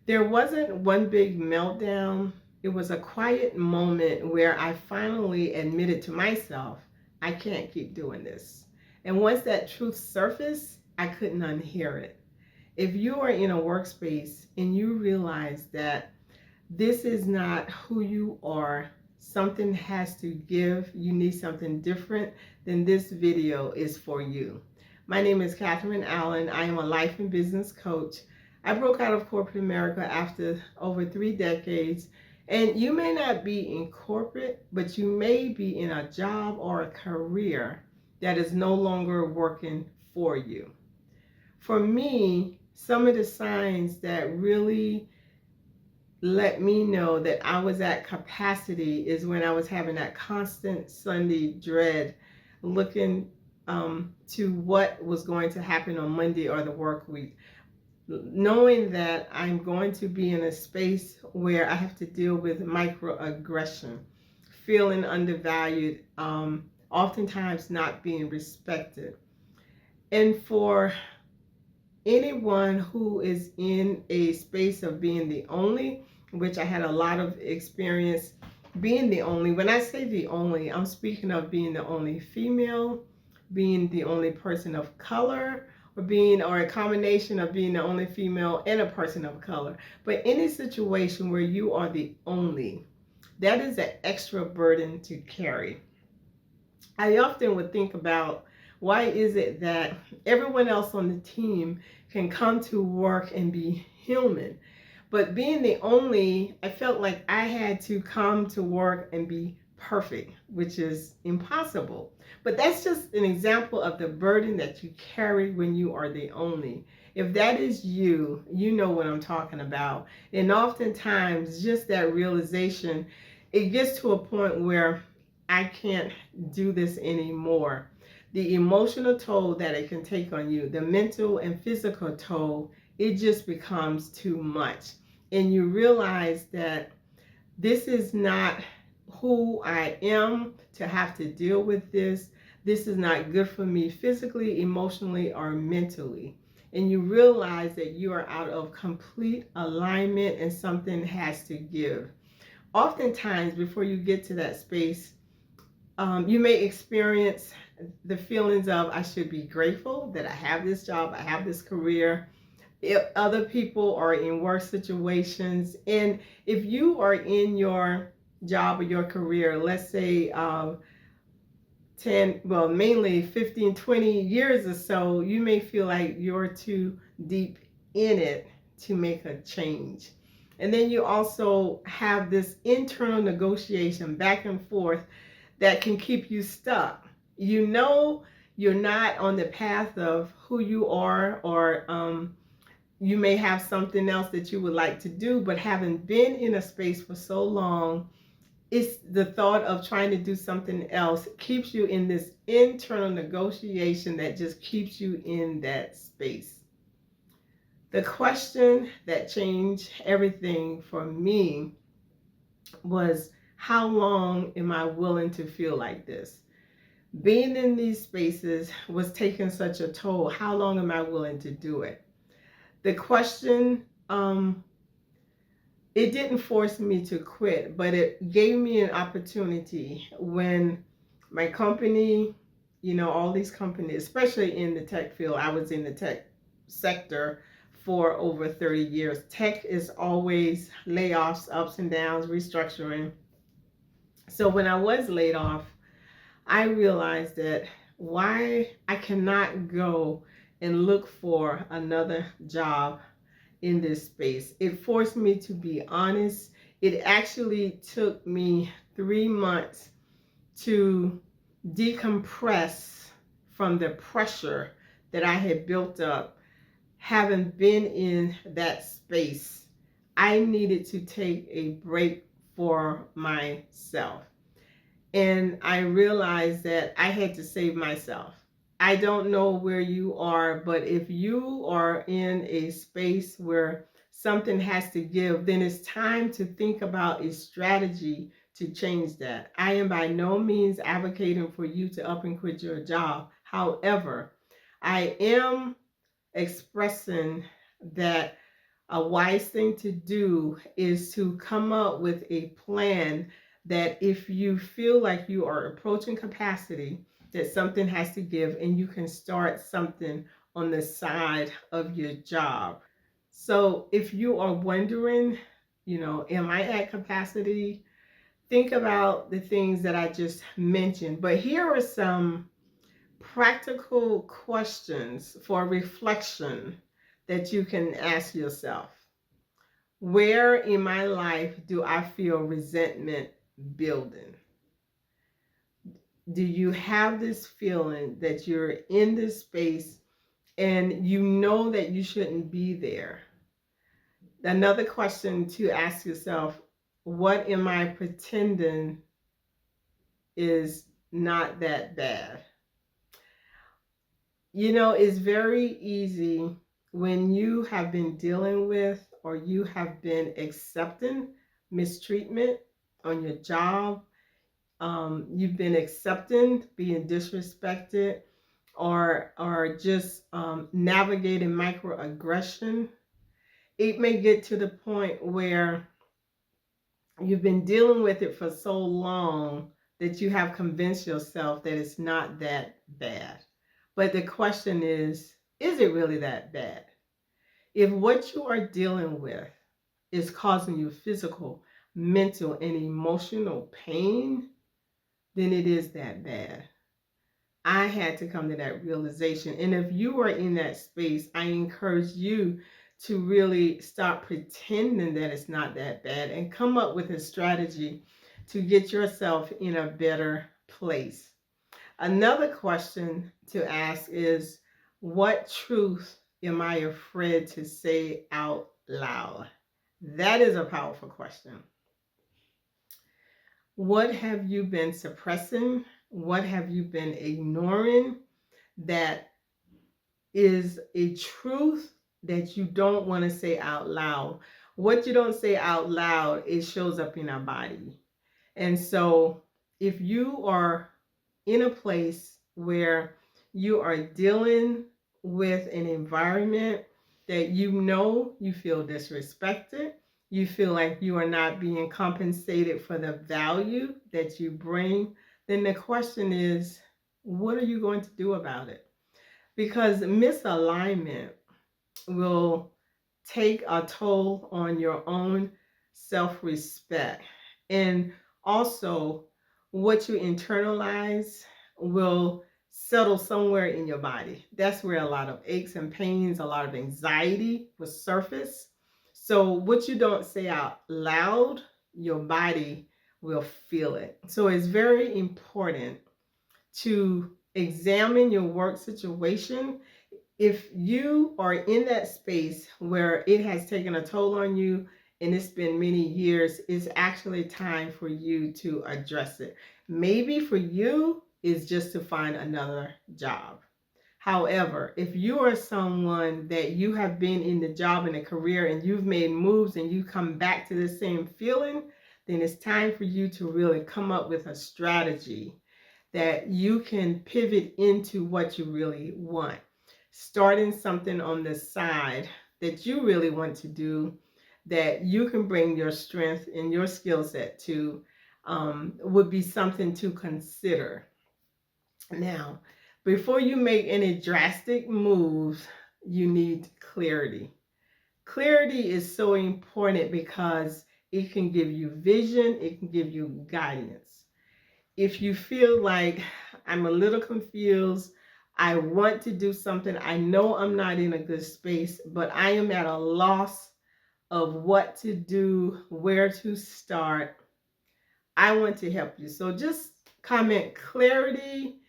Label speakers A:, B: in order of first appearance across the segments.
A: There wasn't one big meltdown. It was a quiet moment where I finally admitted to myself, I can't keep doing this. And once that truth surfaced, I couldn't unhear it. If you are in a workspace and you realize that this is not who you are, something has to give, you need something different, then this video is for you. My name is Catherine Allen. I am a life and business coach. I broke out of corporate America after over 3 decades. And you may not be in corporate, but you may be in a job or a career that is no longer working for you. For me, some of the signs that really let me know that I was at capacity is when I was having that constant Sunday dread, looking to what was going to happen on Monday or the work week, knowing that I'm going to be in a space where I have to deal with microaggression, feeling undervalued, oftentimes not being respected. And for anyone who is in a space of being the only, which I had a lot of experience being the only. When I say the only, I'm speaking of being the only female, being the only person of color, or a combination of being the only female and a person of color. But any situation where you are the only, that is an extra burden to carry. I often would think about, why is it that everyone else on the team can come to work and be human, but being the only, I felt like I had to come to work and be perfect, which is impossible. But that's just an example of the burden that you carry when you are the only. If that is you, you know what I'm talking about. And oftentimes, just that realization, it gets to a point where I can't do this anymore. The emotional toll that it can take on you, the mental and physical toll, it just becomes too much. And you realize that this is not who I am to have to deal with this. This is not good for me physically, emotionally, or mentally. And you realize that you are out of complete alignment and something has to give. Oftentimes, before you get to that space, you may experience the feelings of, I should be grateful that I have this job, I have this career. If other people are in worse situations, and if you are in your job or your career, let's say 10, well, mainly 15, 20 years or so, you may feel like you're too deep in it to make a change. And then you also have this internal negotiation back and forth that can keep you stuck. You know you're not on the path of who you are, or you may have something else that you would like to do, but having been in a space for so long, it's the thought of trying to do something else keeps you in this internal negotiation that just keeps you in that space. The question that changed everything for me was, how long am I willing to feel like this? Being in these spaces was taking such a toll. How long am I willing to do it? The question, it didn't force me to quit, but it gave me an opportunity when my company, all these companies, especially in the tech field, I was in the tech sector for over 30 years. Tech is always layoffs, ups and downs, restructuring. So when I was laid off, I realized that why I cannot go and look for another job in this space. It forced me to be honest. It actually took me 3 months to decompress from the pressure that I had built up. Having been in that space, I needed to take a break for myself. And I realized that I had to save myself. I don't know where you are, but if you are in a space where something has to give, then it's time to think about a strategy to change that. I am by no means advocating for you to up and quit your job. However, I am expressing that A wise thing to do is to come up with a plan that if you feel like you are approaching capacity, that something has to give and you can start something on the side of your job. So if you are wondering, am I at capacity? Think about the things that I just mentioned. But here are some practical questions for reflection that you can ask yourself. Where in my life do I feel resentment building? Do you have this feeling that you're in this space and you know that you shouldn't be there? Another question to ask yourself, what am I pretending is not that bad? It's very easy when you have been dealing with or you have been accepting mistreatment on your job, you've been accepting being disrespected, or just navigating microaggression. It may get to the point where you've been dealing with it for so long that you have convinced yourself that it's not that bad. But the question is it really that bad? If what you are dealing with is causing you physical, mental, and emotional pain, then it is that bad. I had to come to that realization. And if you are in that space, I encourage you to really stop pretending that it's not that bad and come up with a strategy to get yourself in a better place. Another question to ask is, what truth am I afraid to say out loud? That is a powerful question. What have you been suppressing? What have you been ignoring that is a truth that you don't want to say out loud? What you don't say out loud, it shows up in our body. And so if you are in a place where you are dealing with an environment that you feel disrespected, you feel like you are not being compensated for the value that you bring, then the question is, what are you going to do about it? Because misalignment will take a toll on your own self respect. And also, what you internalize will settle somewhere in your body. That's where a lot of aches and pains, a lot of anxiety will surface. So, what you don't say out loud, your body will feel it. So, it's very important to examine your work situation. If you are in that space where it has taken a toll on you and it's been many years, it's actually time for you to address it. Maybe for you, it's just to find another job. However, if you are someone that you have been in the job and a career and you've made moves and you come back to the same feeling, then it's time for you to really come up with a strategy that you can pivot into what you really want. Starting something on the side that you really want to do, that you can bring your strength and your skill set to, would be something to consider. Now, before you make any drastic moves, you need clarity. Clarity is so important because it can give you vision, it can give you guidance. If you feel like I'm a little confused, I want to do something, I know I'm not in a good space, but I am at a loss of what to do, where to start, I want to help you. So just comment clarity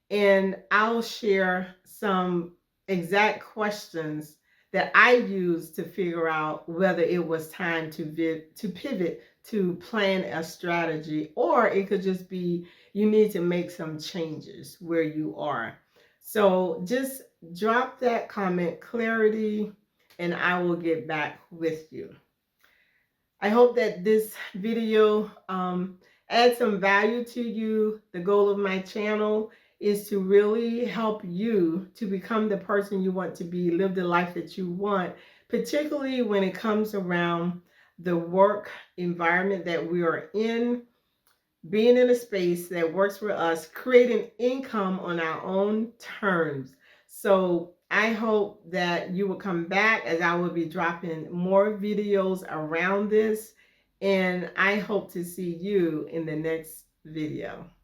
A: and I'll share some exact questions that I used to figure out whether it was time to pivot, to plan a strategy, or it could just be you need to make some changes where you are. So just drop that comment clarity and I will get back with you. I hope that this video adds some value to you. The goal of my channel is to really help you to become the person you want to be, live the life that you want, particularly when it comes around the work environment that we are in, being in a space that works for us, creating income on our own terms. So I hope that you will come back, as I will be dropping more videos around this. And I hope to see you in the next video.